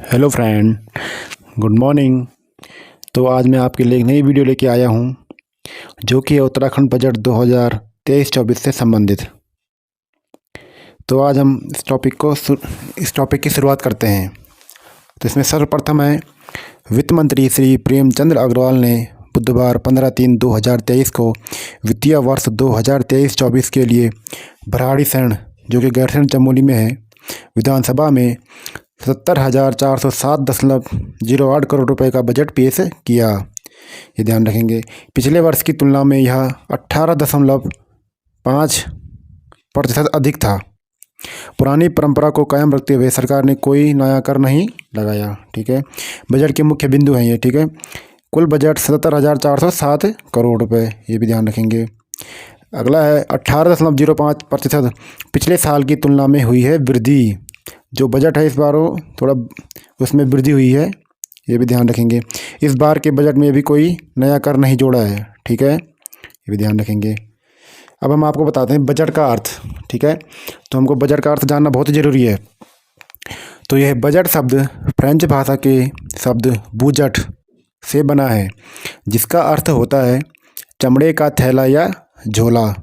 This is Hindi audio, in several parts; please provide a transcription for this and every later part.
Hello friend, good morning. तो आज मैं आपके लिए एक नई वीडियो लेके आया हूँ जो कि उत्तराखंड बजट 2023-24 से संबंधित। तो आज हम इस टॉपिक की शुरुआत करते हैं। तो इसमें सर्वप्रथम है, वित्त मंत्री श्री प्रेमचंद्र अग्रवाल ने बुधवार 15/3/2023 को वित्तीय वर्ष 2023-24 के लिए भराड़ीसैंण, जो कि गैरसैंण चमोली में है, विधानसभा में 77,407.08 करोड़ रुपए का बजट पेश किया। ये ध्यान रखेंगे, पिछले वर्ष की तुलना में यह 18.5% अधिक था। पुरानी परंपरा को कायम रखते हुए सरकार ने कोई नया कर नहीं लगाया। ठीक है, बजट के मुख्य बिंदु हैं ये। ठीक है, कुल बजट 77,407 करोड़ रुपए, ये भी ध्यान रखेंगे। अगला है 18.05% पिछले साल की तुलना में हुई है वृद्धि। जो बजट है इस बार वो थोड़ा उसमें वृद्धि हुई है, ये भी ध्यान रखेंगे। इस बार के बजट में भी कोई नया कर नहीं जोड़ा है। ठीक है, ये भी ध्यान रखेंगे। अब हम आपको बताते हैं बजट का अर्थ। ठीक है, तो हमको बजट का अर्थ जानना बहुत ज़रूरी है। तो यह बजट शब्द फ्रेंच भाषा के शब्द बूजट से बना है, जिसका अर्थ होता है चमड़े का थैला या झोला।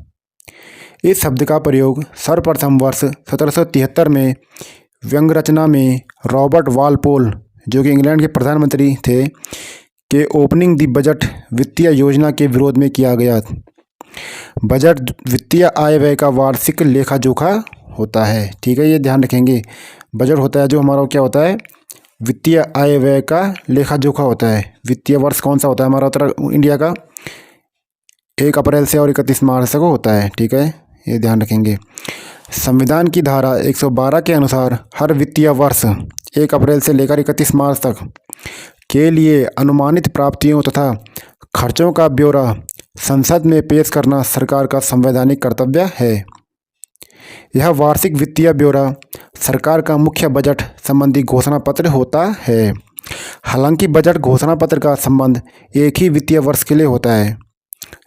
इस शब्द का प्रयोग सर्वप्रथम वर्ष 1773 में व्यंग रचना में रॉबर्ट वालपोल, जो कि इंग्लैंड के प्रधानमंत्री थे, के ओपनिंग द बजट वित्तीय योजना के विरोध में किया गया। बजट वित्तीय आय व्यय का वार्षिक लेखा जोखा होता है। ठीक है, ये ध्यान रखेंगे। बजट होता है जो हमारा क्या होता है, वित्तीय आय व्यय का लेखा जोखा होता है। वित्तीय वर्ष कौन सा होता है हमारा इंडिया का, 1 अप्रैल से और 31 मार्च तक होता है। ठीक है, ये ध्यान रखेंगे। संविधान की धारा 112 के अनुसार हर वित्तीय वर्ष 1 अप्रैल से लेकर 31 मार्च तक के लिए अनुमानित प्राप्तियों तथा खर्चों का ब्यौरा संसद में पेश करना सरकार का संवैधानिक कर्तव्य है। यह वार्षिक वित्तीय ब्यौरा सरकार का मुख्य बजट संबंधी घोषणा पत्र होता है। हालांकि बजट घोषणा पत्र का संबंध एक ही वित्तीय वर्ष के लिए होता है,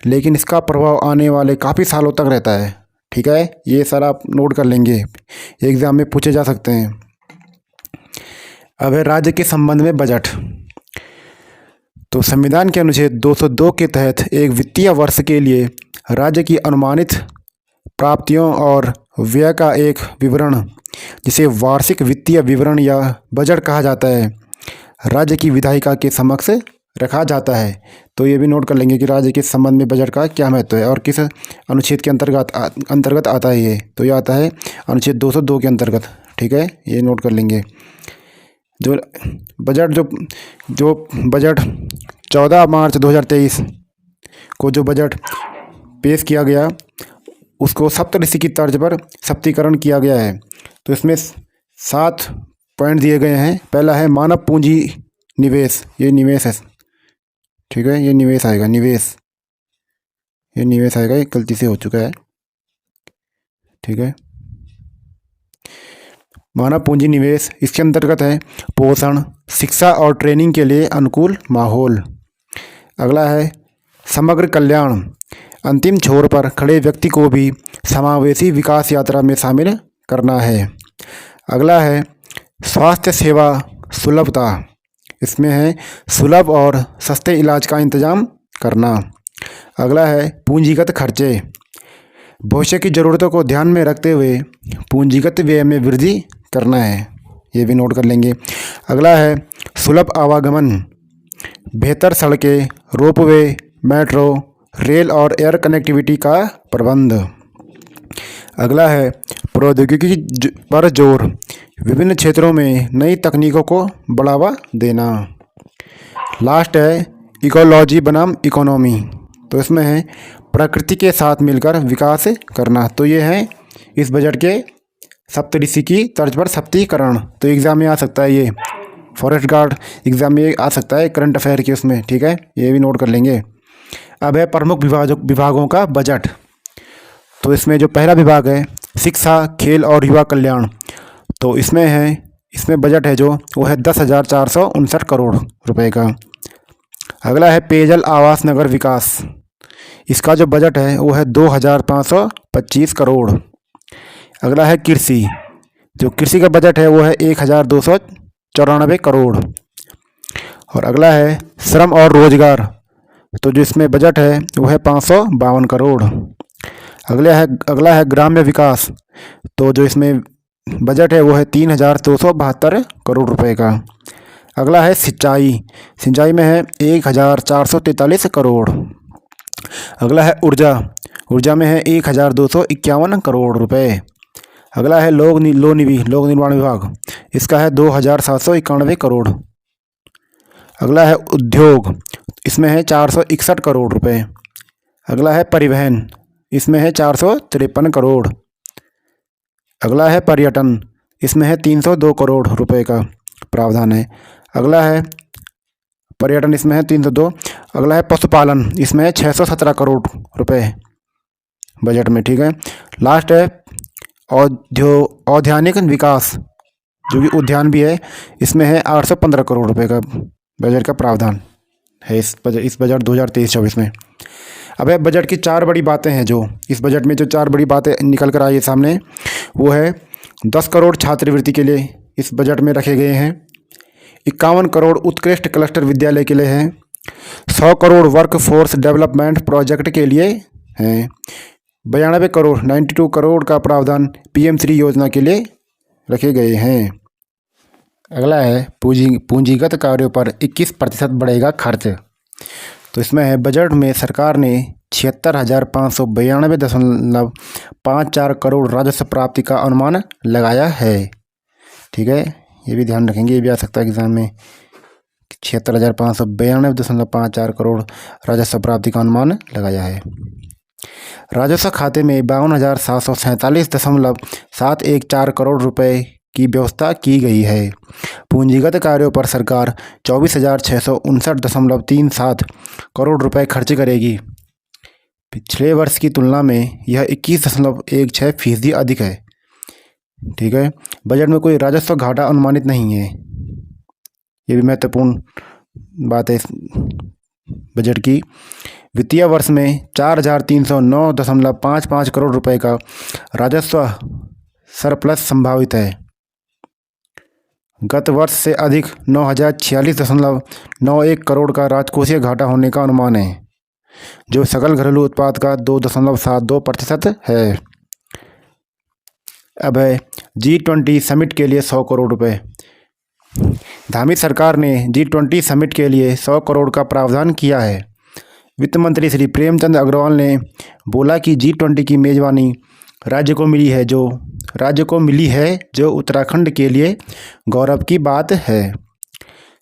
लेकिन इसका प्रभाव आने वाले काफ़ी सालों तक रहता है। ठीक है, ये सारा आप नोट कर लेंगे, एग्जाम में पूछे जा सकते हैं। अब है राज्य के संबंध में बजट। तो संविधान के अनुच्छेद 202 के तहत एक वित्तीय वर्ष के लिए राज्य की अनुमानित प्राप्तियों और व्यय का एक विवरण, जिसे वार्षिक वित्तीय विवरण या बजट कहा जाता है, राज्य की विधायिका के समक्ष रखा जाता है। तो ये भी नोट कर लेंगे कि राज्य के संबंध में बजट का क्या महत्व है और किस अनुच्छेद के अंतर्गत आता है ये। तो ये आता है अनुच्छेद 202 के अंतर्गत। ठीक है, ये नोट कर लेंगे। जो बजट 14 मार्च 2023 को जो बजट पेश किया गया, उसको सप्तऋषि की तर्ज पर सप्तीकरण किया गया है। तो इसमें 7 पॉइंट दिए गए हैं। पहला है मानव पूंजी निवेश, ये निवेश है। ठीक है, ये निवेश आएगा, ये निवेश आएगा, ये गलती से हो चुका है। ठीक है, मानव पूंजी निवेश, इसके अंतर्गत है पोषण, शिक्षा और ट्रेनिंग के लिए अनुकूल माहौल। अगला है समग्र कल्याण, अंतिम छोर पर खड़े व्यक्ति को भी समावेशी विकास यात्रा में शामिल करना है। अगला है स्वास्थ्य सेवा सुलभता, इसमें है सुलभ और सस्ते इलाज का इंतजाम करना। अगला है पूंजीगत खर्चे, भविष्य की ज़रूरतों को ध्यान में रखते हुए पूंजीगत व्यय में वृद्धि करना है, ये भी नोट कर लेंगे। अगला है सुलभ आवागमन, बेहतर सड़कें, रोपवे, मेट्रो, रेल और एयर कनेक्टिविटी का प्रबंध। अगला है प्रौद्योगिकी पर जोर, विभिन्न क्षेत्रों में नई तकनीकों को बढ़ावा देना। लास्ट है इकोलॉजी बनाम इकोनॉमी, तो इसमें है प्रकृति के साथ मिलकर विकास करना। तो ये है इस बजट के सप्तऋषि की तर्ज पर सप्तीकरण। तो एग्ज़ाम में आ सकता है, ये फॉरेस्ट गार्ड एग्ज़ाम में आ सकता है, करंट अफेयर के उसमें। ठीक है, ये भी नोट कर लेंगे। अब है प्रमुख विभागों का बजट। तो इसमें जो पहला विभाग है शिक्षा, खेल और युवा कल्याण, तो इसमें बजट है जो वो है 10,459 करोड़ रुपए का। अगला है पेयजल आवास नगर विकास, इसका जो बजट है वो है 2,525 करोड़। अगला है कृषि, जो कृषि का बजट है वो है 1,200 94 करोड़। और अगला है श्रम और रोजगार, तो जो इसमें बजट है वो है 552 करोड़। अगला है ग्राम्य विकास, तो जो इसमें बजट है वो है 3272 करोड़ रुपए का। अगला है सिंचाई में है 1443 करोड़। अगला है ऊर्जा में है 1251 करोड़ रुपए। अगला है लोक निर्माण विभाग, इसका है 2791 करोड़। अगला है उद्योग, इसमें है 461 करोड़ रुपए। अगला है परिवहन, इसमें है 453 करोड़। अगला है पर्यटन, इसमें है 302 करोड़ रुपए का प्रावधान है। अगला है पर्यटन, इसमें है 302। अगला है पशुपालन, इसमें है 617 करोड़ रुपए बजट में, ठीक है। लास्ट है औद्यानिक विकास, जो कि उद्यान भी है, इसमें है 815 करोड़ रुपए का बजट का प्रावधान है इस बजट 2023-24 में। अब है बजट की 4 बड़ी बातें हैं, जो इस बजट में जो 4 बड़ी बातें निकल कर आई है सामने, वो है 10 करोड़ छात्रवृत्ति के लिए इस बजट में रखे गए हैं। 51 करोड़ उत्कृष्ट क्लस्टर विद्यालय के लिए हैं। 100 crore work force development project के लिए हैं। 92 करोड़ का प्रावधान PM3 योजना के लिए रखे गए हैं। अगला है पूंजीगत कार्यों पर 21% बढ़ेगा खर्च। तो इसमें है बजट में सरकार ने 76,592.54 करोड़ राजस्व प्राप्ति का अनुमान लगाया है, ठीक है। ये भी ध्यान रखेंगे, ये भी आ सकता है एग्जाम में। 76,592.54 करोड़ राजस्व प्राप्ति का अनुमान लगाया है। राजस्व खाते में 52,747.714 करोड़ रुपए की व्यवस्था की गई है। पूंजीगत कार्यों पर सरकार 24,659.37 करोड़ रुपए खर्च करेगी। पिछले वर्ष की तुलना में यह 21.16% अधिक है, ठीक है। बजट में कोई राजस्व घाटा अनुमानित नहीं है, ये भी महत्वपूर्ण बात है इस बजट की। वित्तीय वर्ष में 4,309.55 करोड़ रुपए का राजस्व सरप्लस संभावित है। गत वर्ष से अधिक 9,046.91 करोड़ का राजकोषीय घाटा होने का अनुमान है, जो सकल घरेलू उत्पाद का 2.72% है। अब है G20 समिट के लिए 100 करोड़ रुपए। धामी सरकार ने G20 समिट के लिए 100 करोड़ का प्रावधान किया है। वित्त मंत्री श्री प्रेमचंद अग्रवाल ने बोला कि G20 की मेजबानी राज्य को मिली है, जो उत्तराखंड के लिए गौरव की बात है।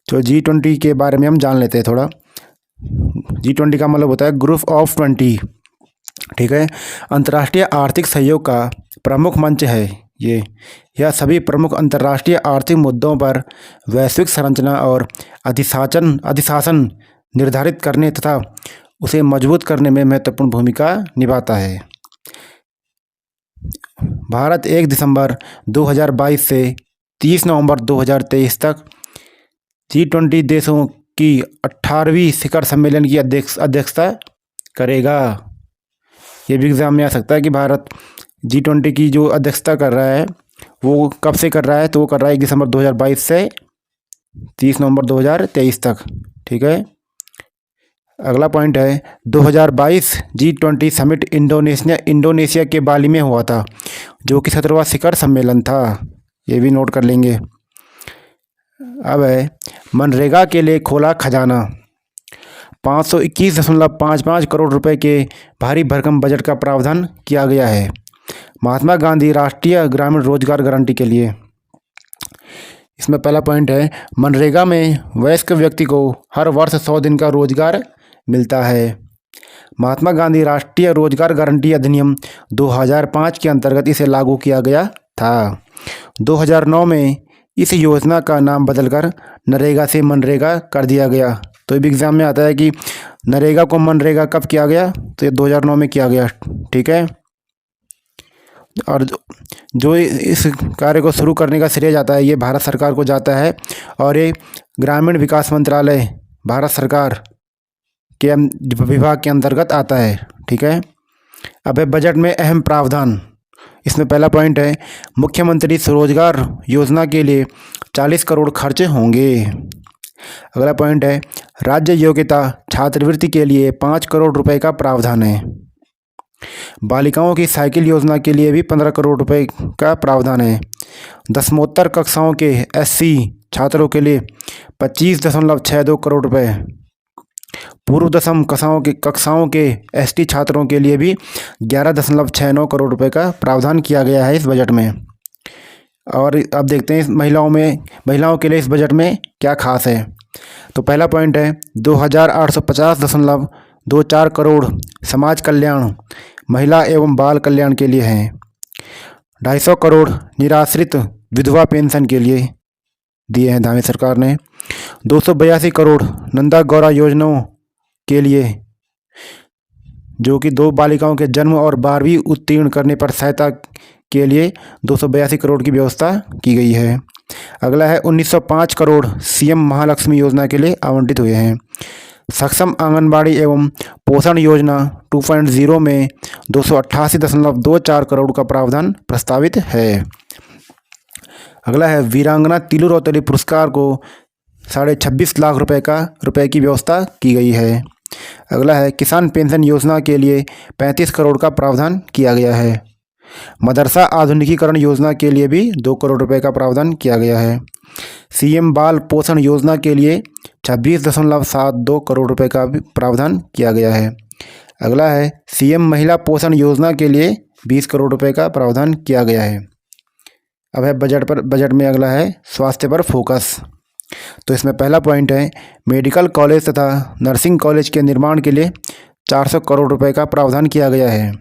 तो G20 के बारे में हम जान लेते हैं थोड़ा। G20 का मतलब होता है ग्रुप ऑफ 20, ठीक है। अंतर्राष्ट्रीय आर्थिक सहयोग का प्रमुख मंच है यह सभी प्रमुख अंतर्राष्ट्रीय आर्थिक मुद्दों पर वैश्विक संरचना और अधिशासन निर्धारित करने तथा उसे मजबूत करने में महत्वपूर्ण भूमिका निभाता है। भारत 1 दिसंबर 2022 से 30 नवंबर 2023 तक G20 देशों की 18वीं शिखर सम्मेलन की अध्यक्षता करेगा। ये भी एग्जाम में आ सकता है कि भारत G20 की जो अध्यक्षता कर रहा है वो कब से कर रहा है, तो वो कर रहा है 1 दिसंबर 2022 से 30 नवंबर 2023 तक, ठीक है। अगला पॉइंट है 2022 G20 समिट इंडोनेशिया के बाली में हुआ था, जो कि 17वां शिखर सम्मेलन था। ये भी नोट कर लेंगे। अब है मनरेगा के लिए खोला खजाना। 521.55 करोड़ रुपए के भारी भरकम बजट का प्रावधान किया गया है महात्मा गांधी राष्ट्रीय ग्रामीण रोजगार गारंटी के लिए। इसमें पहला पॉइंट है मनरेगा में वयस्क व्यक्ति को हर वर्ष 100 दिन का रोजगार मिलता है। महात्मा गांधी राष्ट्रीय रोजगार गारंटी अधिनियम 2005 के अंतर्गत इसे लागू किया गया था। 2009 में इस योजना का नाम बदलकर नरेगा से मनरेगा कर दिया गया। तो ये एग्जाम में आता है कि नरेगा को मनरेगा कब किया गया, तो ये 2009 में किया गया, ठीक है। और जो इस कार्य को शुरू करने का श्रेय जाता है ये भारत सरकार को जाता है, और ये ग्रामीण विकास मंत्रालय भारत सरकार के विभाग के अंतर्गत आता है, ठीक है। अब है बजट में अहम प्रावधान। इसमें पहला पॉइंट है मुख्यमंत्री स्वरोजगार योजना के लिए 40 करोड़ खर्च होंगे। अगला पॉइंट है राज्य योग्यता छात्रवृत्ति के लिए 5 करोड़ रुपए का प्रावधान है। बालिकाओं की साइकिल योजना के लिए भी 15 करोड़ रुपए का प्रावधान है। दसमोत्तर कक्षाओं के एससी छात्रों के लिए 25.62 करोड़ रुपए, पूर्व दसम कक्षाओं के एसटी छात्रों के लिए भी 11.69 करोड़ रुपए का प्रावधान किया गया है इस बजट में। और अब देखते हैं महिलाओं के लिए इस बजट में क्या खास है। तो पहला पॉइंट है 2850.24 करोड़ समाज कल्याण, महिला एवं बाल कल्याण के लिए हैं। 250 करोड़ निराश्रित विधवा पेंशन के लिए दिए हैं धामी सरकार ने। 282 करोड़ नंदा गौरा योजनाओं के लिए, जो कि 2 बालिकाओं के जन्म और 12वीं उत्तीर्ण करने पर सहायता के लिए 282 करोड़ की व्यवस्था की गई है। अगला है 1905 करोड़ सीएम महालक्ष्मी योजना के लिए आवंटित हुए हैं। सक्षम आंगनबाड़ी एवं पोषण योजना 2.0 में 288.24 करोड़ का प्रावधान प्रस्तावित है। अगला है वीरांगना तिलु रौतेली पुरस्कार को 26.5 लाख रुपए की व्यवस्था की गई है। अगला है किसान पेंशन योजना के लिए 35 करोड़ का प्रावधान किया गया है। मदरसा आधुनिकीकरण योजना के लिए भी 2 करोड़ रुपए का प्रावधान किया गया है। सीएम बाल पोषण योजना के लिए 26.72 करोड़ रुपए का भी प्रावधान किया गया है। अगला है सीएम महिला पोषण योजना के लिए 20 करोड़ रुपए का प्रावधान किया गया है। अब है बजट में अगला है स्वास्थ्य पर फोकस। तो इसमें पहला पॉइंट है मेडिकल कॉलेज तथा नर्सिंग कॉलेज के निर्माण के लिए 400 करोड़ रुपए का प्रावधान किया गया है।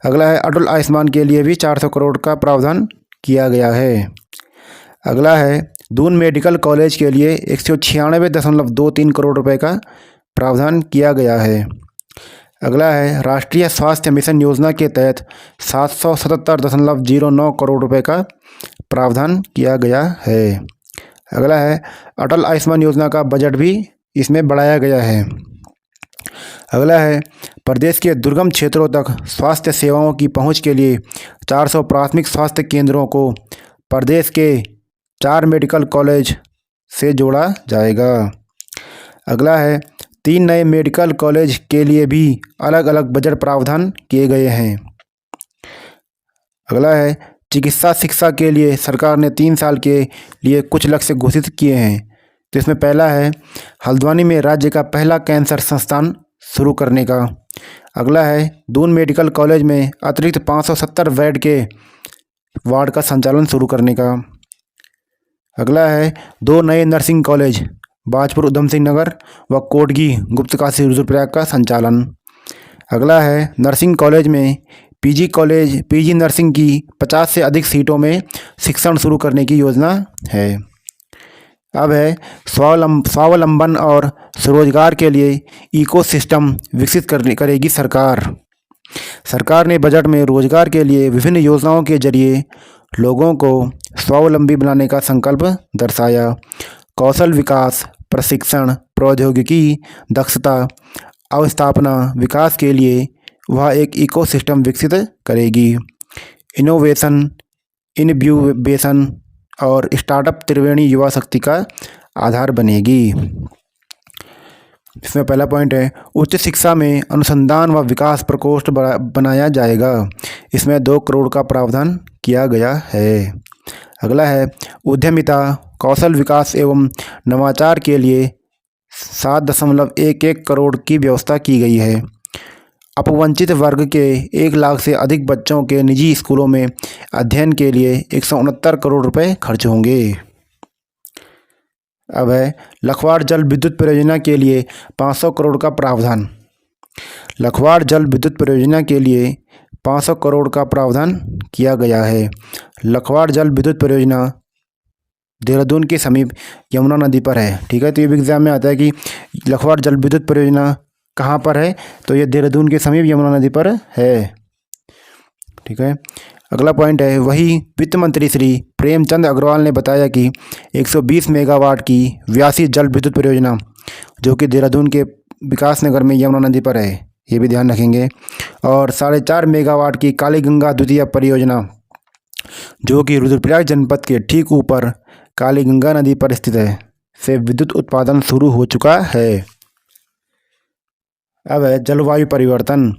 अगला है अटल आयुष्मान के लिए भी 400 करोड़ का प्रावधान किया गया है। अगला है दून मेडिकल कॉलेज के लिए 196.23 करोड़ रुपए का प्रावधान किया गया है। अगला है राष्ट्रीय स्वास्थ्य मिशन योजना के तहत 777.09 करोड़ रुपए का प्रावधान किया गया है। अगला है अटल आयुष्मान योजना का बजट भी इसमें बढ़ाया गया है। अगला है प्रदेश के दुर्गम क्षेत्रों तक स्वास्थ्य सेवाओं की पहुंच के लिए 400 प्राथमिक स्वास्थ्य केंद्रों को प्रदेश के 4 मेडिकल कॉलेज से जोड़ा जाएगा। अगला है 3 नए मेडिकल कॉलेज के लिए भी अलग अलग बजट प्रावधान किए गए हैं। अगला है चिकित्सा शिक्षा के लिए सरकार ने 3 साल के लिए कुछ लक्ष्य घोषित किए हैं। तो इसमें पहला है हल्द्वानी में राज्य का पहला कैंसर संस्थान शुरू करने का। अगला है दून मेडिकल कॉलेज में अतिरिक्त 570 बेड के वार्ड का संचालन शुरू करने का। अगला है 2 नए नर्सिंग कॉलेज बाजपुर उधम सिंह नगर व कोटगी गुप्तकाशी रुद्रप्रयाग का संचालन। अगला है नर्सिंग कॉलेज में पीजी नर्सिंग की 50 से अधिक सीटों में शिक्षण शुरू करने की योजना है। अब है स्वावलंबन और स्वरोजगार के लिए इकोसिस्टम विकसित करेगी सरकार। सरकार ने बजट में रोजगार के लिए विभिन्न योजनाओं के जरिए लोगों को स्वावलंबी बनाने का संकल्प दर्शाया। कौशल विकास, प्रशिक्षण, प्रौद्योगिकी, दक्षता, अवस्थापना विकास के लिए वह एक इकोसिस्टम विकसित करेगी। इनोवेशन, इनब्यूबेशन और स्टार्टअप त्रिवेणी युवा शक्ति का आधार बनेगी। इसमें पहला पॉइंट है उच्च शिक्षा में अनुसंधान व विकास प्रकोष्ठ बनाया जाएगा। इसमें 2 करोड़ का प्रावधान किया गया है। अगला है उद्यमिता, कौशल विकास एवं नवाचार के लिए 7.11 करोड़ की व्यवस्था की गई है। अपवंचित वर्ग के 1 लाख से अधिक बच्चों के निजी स्कूलों में अध्ययन के लिए 169 करोड़ रुपए खर्च होंगे। अब है लखवाड़ जल विद्युत परियोजना के लिए 500 करोड़ का प्रावधान। लखवाड़ जल विद्युत परियोजना के लिए 500 करोड़ का प्रावधान किया गया है। लखवाड़ जल विद्युत परियोजना देहरादून के समीप यमुना नदी पर है। ठीक है, तो ये भी एग्जाम में आता है कि लखवाड़ जल विद्युत परियोजना कहाँ पर है, तो ये देहरादून के समीप यमुना नदी पर है। ठीक है, अगला पॉइंट है वही वित्त मंत्री श्री प्रेमचंद अग्रवाल ने बताया कि 120 मेगावाट की व्यासी जल विद्युत परियोजना जो कि देहरादून के विकास नगर में यमुना नदी पर है, ये भी ध्यान रखेंगे। और 4.5 मेगावाट की कालीगंगा द्वितीय परियोजना, जो कि रुद्रप्रयाग जनपद के ठीक ऊपर कालीगंगा नदी पर स्थित है, से विद्युत उत्पादन शुरू हो चुका है। अब है जलवायु परिवर्तन।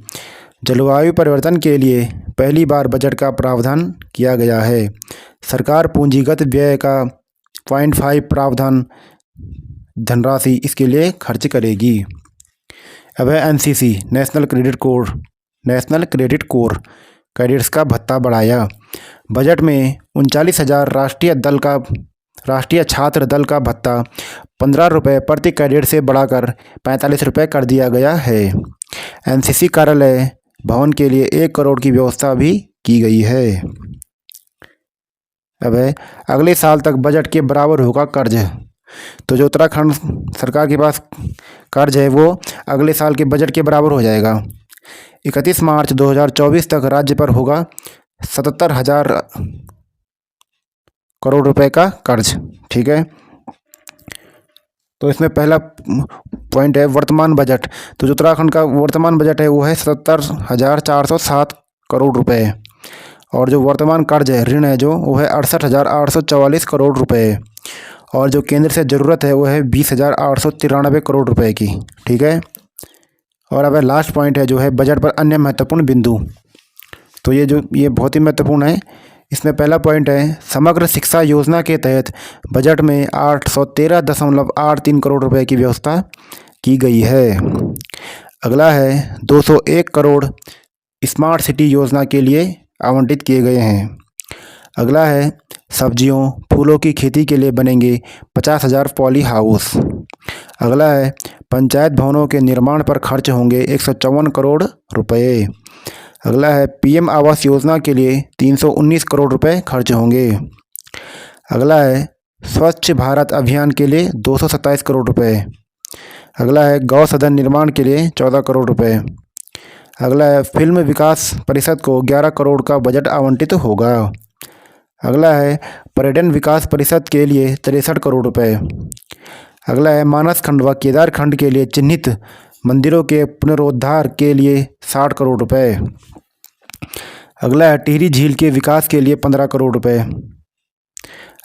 जलवायु परिवर्तन के लिए पहली बार बजट का प्रावधान किया गया है। सरकार पूंजीगत व्यय का 0.5 प्रावधान धनराशि इसके लिए खर्च करेगी। अब है NCC, national credit core cadets का भत्ता बढ़ाया। बजट में 39,000 राष्ट्रीय छात्र दल का भत्ता 15 रुपये प्रति कैडेट से बढ़ाकर 45 रुपये कर दिया गया है। एनसीसी कार्यालय भवन के लिए 1 करोड़ की व्यवस्था भी की गई है। अब है अगले साल तक बजट के बराबर होगा कर्ज। तो जो उत्तराखंड सरकार के पास कर्ज है वो अगले साल के बजट के बराबर हो जाएगा। 31 मार्च 2024 तक राज्य पर होगा 77,000 करोड़ रुपए का कर्ज। ठीक है, तो इसमें पहला पॉइंट है वर्तमान बजट। तो जो उत्तराखंड का वर्तमान बजट है वो है 77,407 करोड़ रुपए। और जो वर्तमान कर्ज है, ऋण है जो, वो है 68,844 करोड़ रुपए। और जो केंद्र से ज़रूरत है वो है 20,893 करोड़ रुपए की। ठीक है, और अब लास्ट पॉइंट है जो है बजट पर अन्य महत्वपूर्ण बिंदु। तो ये बहुत ही महत्वपूर्ण है। इसमें पहला पॉइंट है समग्र शिक्षा योजना के तहत बजट में 813.83 करोड़ रुपए की व्यवस्था की गई है। अगला है 201 करोड़ स्मार्ट सिटी योजना के लिए आवंटित किए गए हैं। अगला है सब्जियों फूलों की खेती के लिए बनेंगे 50,000 पॉली हाउस। अगला है पंचायत भवनों के निर्माण पर खर्च होंगे 154 करोड़ रुपए। अगला है पीएम आवास योजना के लिए 319 करोड़ रुपए खर्च होंगे। अगला है स्वच्छ भारत अभियान के लिए 227 करोड़ रुपए। अगला है गौ सदन निर्माण के लिए 14 करोड़ रुपए। अगला है फिल्म विकास परिषद को 11 करोड़ का बजट आवंटित होगा। अगला है पर्यटन विकास परिषद के लिए 63 करोड़ रुपए। अगला है मानस खंड व केदार खंड के लिए चिन्हित मंदिरों के पुनरुद्धार के लिए 60 करोड़ रुपए। अगला है टिहरी झील के विकास के लिए 15 करोड़ रुपए।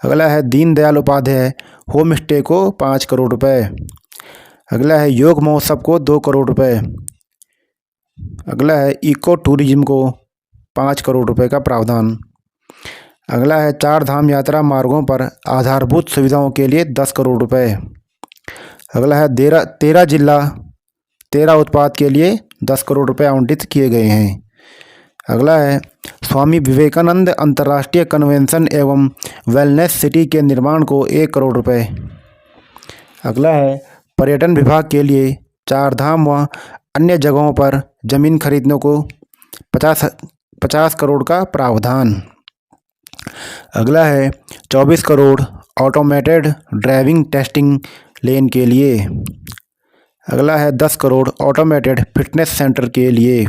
अगला है दीनदयाल उपाध्याय होम स्टे को 5 करोड़ रुपए। अगला है योग महोत्सव को 2 करोड़ रुपए। अगला है इको टूरिज्म को 5 करोड़ रुपए का प्रावधान। अगला है 4 धाम यात्रा मार्गों पर आधारभूत सुविधाओं के लिए 10 करोड़ रुपए। अगला है 13 जिला 13 उत्पाद के लिए 10 करोड़ रुपए आवंटित किए गए हैं। अगला है स्वामी विवेकानंद अंतर्राष्ट्रीय कन्वेंशन एवं वेलनेस सिटी के निर्माण को 1 करोड़ रुपए। अगला है पर्यटन विभाग के लिए 4 धाम व अन्य जगहों पर जमीन खरीदने को 50 करोड़ का प्रावधान। अगला है 24 करोड़ ऑटोमेटेड ड्राइविंग टेस्टिंग लेन के लिए। अगला है 10 करोड़ ऑटोमेटेड फिटनेस सेंटर के लिए।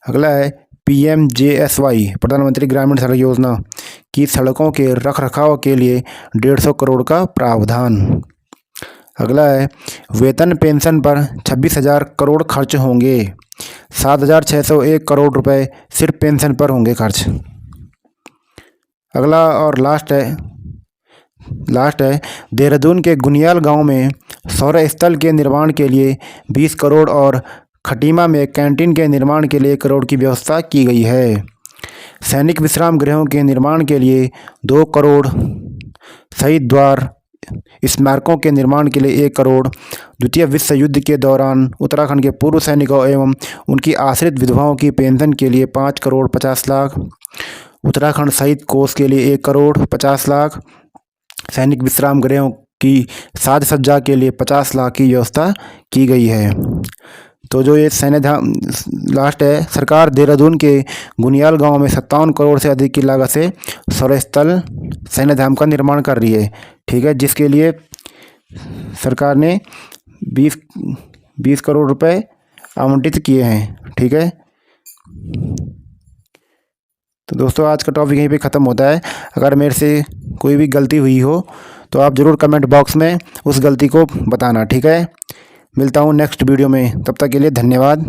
अगला है PMJSY प्रधानमंत्री ग्रामीण सड़क योजना की सड़कों के रखरखाव के लिए 150 करोड़ का प्रावधान। अगला है वेतन पेंशन पर 26,000 करोड़ खर्च होंगे। 7,601 करोड़ रुपए सिर्फ पेंशन पर होंगे खर्च। अगला और लास्ट है देहरादून के गुनियाल गांव में सौर स्थल के निर्माण के लिए 20 करोड़ और खटीमा में कैंटीन के निर्माण के लिए 1 करोड़ की व्यवस्था की गई है। सैनिक विश्राम गृहों के निर्माण के लिए 2 करोड़, शहीद द्वार स्मारकों के निर्माण के लिए 1 करोड़, द्वितीय विश्व युद्ध के दौरान उत्तराखंड के पूर्व सैनिकों एवं उनकी आश्रित विधवाओं की पेंशन के लिए 5 करोड़ 50 लाख, उत्तराखंड शहीद कोष के लिए 1 करोड़ 50 लाख, सैनिक विश्राम गृहों की साज सज्जा के लिए 50 लाख की व्यवस्था की गई है। तो जो ये सैन्य धाम लास्ट है, सरकार देहरादून के गुनियाल गांव में 57 करोड़ से अधिक की लागत से सौर स्थल सैन्य धाम का निर्माण कर रही है। ठीक है, जिसके लिए सरकार ने 20 करोड़ रुपए आवंटित किए हैं। ठीक है, तो दोस्तों आज का टॉपिक यहीं पे ख़त्म होता है। अगर मेरे से कोई भी गलती हुई हो तो आप ज़रूर कमेंट बॉक्स में उस गलती को बताना। ठीक है, मिलता हूँ नेक्स्ट वीडियो में, तब तक के लिए धन्यवाद।